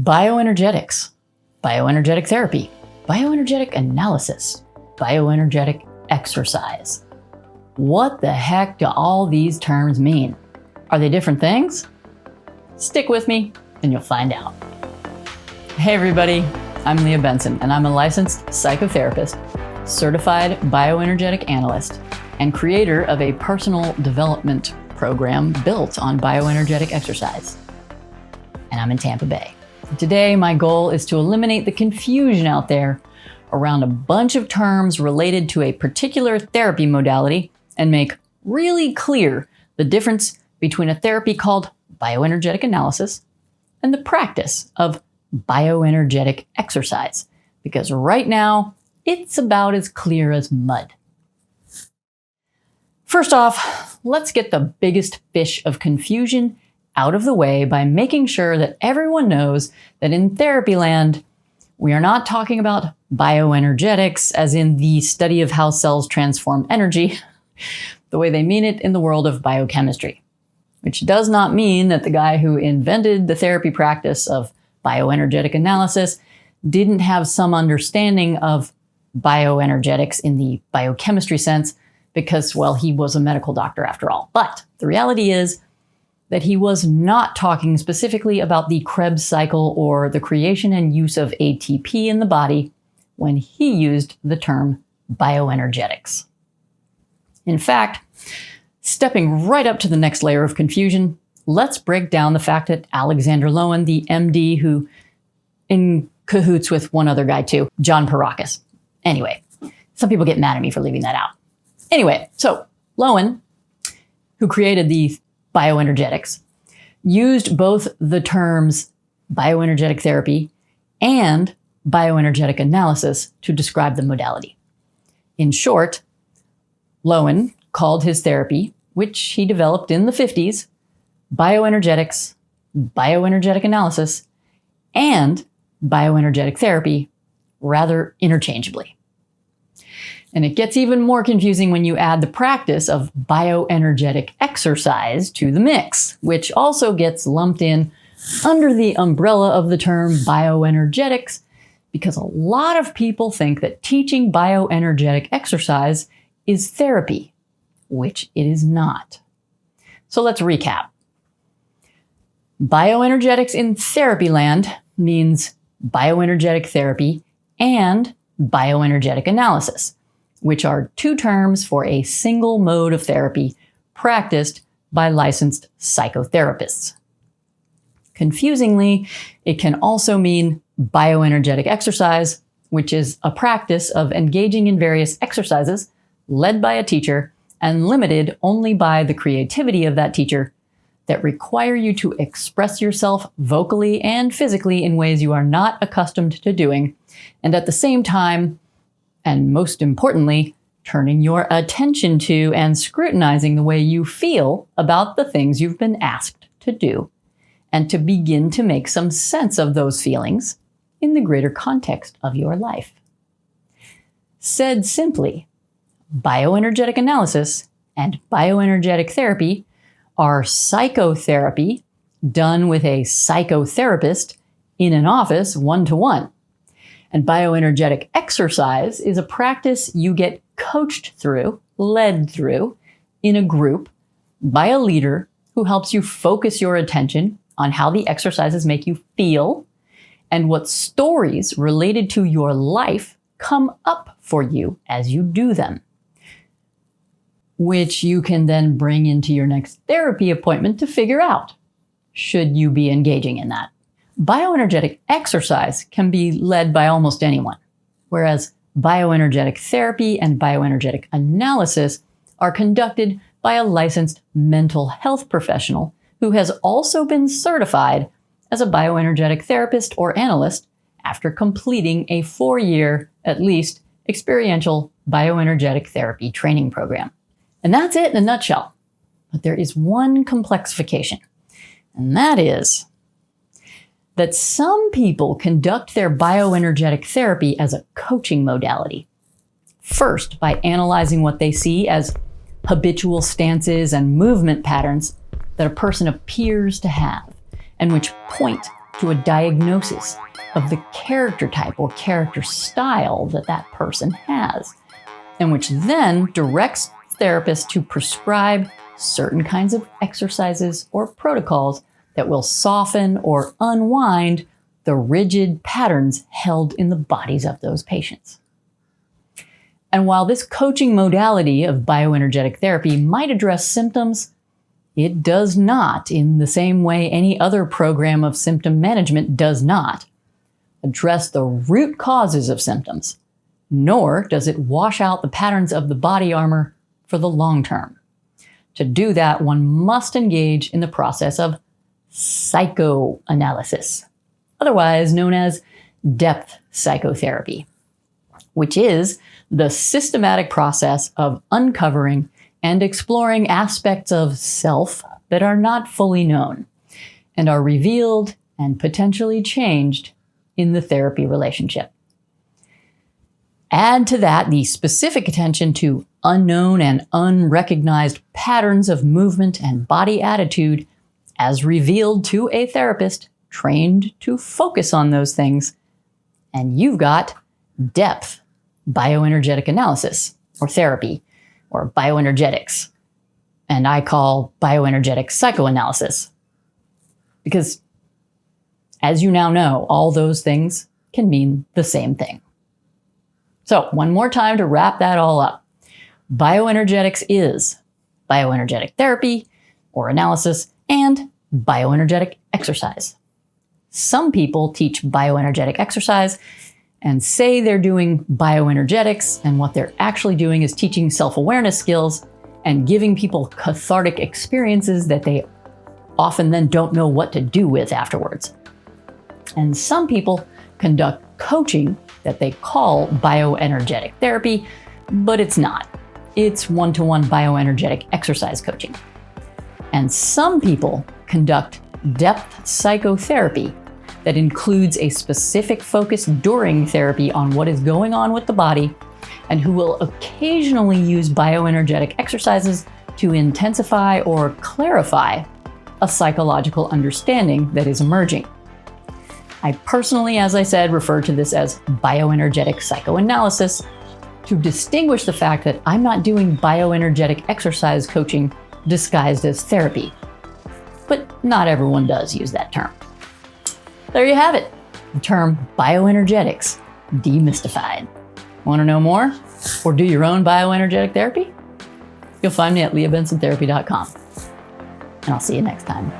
Bioenergetics, bioenergetic therapy, bioenergetic analysis, bioenergetic exercise. What the heck do all these terms mean? Are they different things? Stick with me and you'll find out. Hey everybody, I'm Leah Benson and I'm a licensed psychotherapist, certified bioenergetic analyst, and creator of a personal development program built on bioenergetic exercise. And I'm in Tampa Bay. Today, my goal is to eliminate the confusion out there around a bunch of terms related to a particular therapy modality and make really clear the difference between a therapy called bioenergetic analysis and the practice of bioenergetic exercise. Because right now, it's about as clear as mud. First off, let's get the biggest fish of confusion out of the way by making sure that everyone knows that in therapy land, we are not talking about bioenergetics as in the study of how cells transform energy, the way they mean it in the world of biochemistry, which does not mean that the guy who invented the therapy practice of bioenergetic analysis didn't have some understanding of bioenergetics in the biochemistry sense because, well, he was a medical doctor after all. But the reality is that he was not talking specifically about the Krebs cycle or the creation and use of ATP in the body when he used the term bioenergetics. In fact, stepping right up to the next layer of confusion, let's break down the fact that Alexander Lowen, the MD who in cahoots with one other guy too, John Pierrakos. Anyway, some people get mad at me for leaving that out. Anyway, so Lowen, who created the bioenergetics, used both the terms bioenergetic therapy and bioenergetic analysis to describe the modality. In short, Lowen called his therapy, which he developed in the 50s, bioenergetics, bioenergetic analysis, and bioenergetic therapy rather interchangeably. And it gets even more confusing when you add the practice of bioenergetic exercise to the mix, which also gets lumped in under the umbrella of the term bioenergetics, because a lot of people think that teaching bioenergetic exercise is therapy, which it is not. So let's recap. Bioenergetics in therapy land means bioenergetic therapy and bioenergetic analysis, which are two terms for a single mode of therapy practiced by licensed psychotherapists. Confusingly, it can also mean bioenergetic exercise, which is a practice of engaging in various exercises led by a teacher and limited only by the creativity of that teacher that require you to express yourself vocally and physically in ways you are not accustomed to doing, and at the same time, and most importantly, turning your attention to and scrutinizing the way you feel about the things you've been asked to do, and to begin to make some sense of those feelings in the greater context of your life. Said simply, bioenergetic analysis and bioenergetic therapy are psychotherapy done with a psychotherapist in an office one-to-one. And bioenergetic exercise is a practice you get coached through, led through, in a group by a leader who helps you focus your attention on how the exercises make you feel and what stories related to your life come up for you as you do them, which you can then bring into your next therapy appointment to figure out, should you be engaging in that. Bioenergetic exercise can be led by almost anyone, whereas bioenergetic therapy and bioenergetic analysis are conducted by a licensed mental health professional who has also been certified as a bioenergetic therapist or analyst after completing a 4-year, at least, experiential bioenergetic therapy training program. And that's it in a nutshell. But there is one complexification, and that is that some people conduct their bioenergetic therapy as a coaching modality. First, by analyzing what they see as habitual stances and movement patterns that a person appears to have, and which point to a diagnosis of the character type or character style that that person has, and which then directs therapists to prescribe certain kinds of exercises or protocols that will soften or unwind the rigid patterns held in the bodies of those patients. And while this coaching modality of bioenergetic therapy might address symptoms, it does not, in the same way any other program of symptom management does not, address the root causes of symptoms, nor does it wash out the patterns of the body armor for the long term. To do that, one must engage in the process of psychoanalysis, otherwise known as depth psychotherapy, which is the systematic process of uncovering and exploring aspects of self that are not fully known and are revealed and potentially changed in the therapy relationship. Add to that the specific attention to unknown and unrecognized patterns of movement and body attitude as revealed to a therapist trained to focus on those things, and you've got depth bioenergetic analysis or therapy or bioenergetics. And I call bioenergetic psychoanalysis because, as you now know, all those things can mean the same thing. So one more time to wrap that all up. Bioenergetics is bioenergetic therapy or analysis and bioenergetic exercise. Some people teach bioenergetic exercise and say they're doing bioenergetics, and what they're actually doing is teaching self-awareness skills and giving people cathartic experiences that they often then don't know what to do with afterwards. And some people conduct coaching that they call bioenergetic therapy, but it's not. It's one-to-one bioenergetic exercise coaching. And some people conduct depth psychotherapy that includes a specific focus during therapy on what is going on with the body, and who will occasionally use bioenergetic exercises to intensify or clarify a psychological understanding that is emerging. I personally, as I said, refer to this as bioenergetic psychoanalysis to distinguish the fact that I'm not doing bioenergetic exercise coaching disguised as therapy. But not everyone does use that term. There you have it, the term bioenergetics demystified. Want to know more or do your own bioenergetic therapy? You'll find me at leahbensontherapy.com. And I'll see you next time.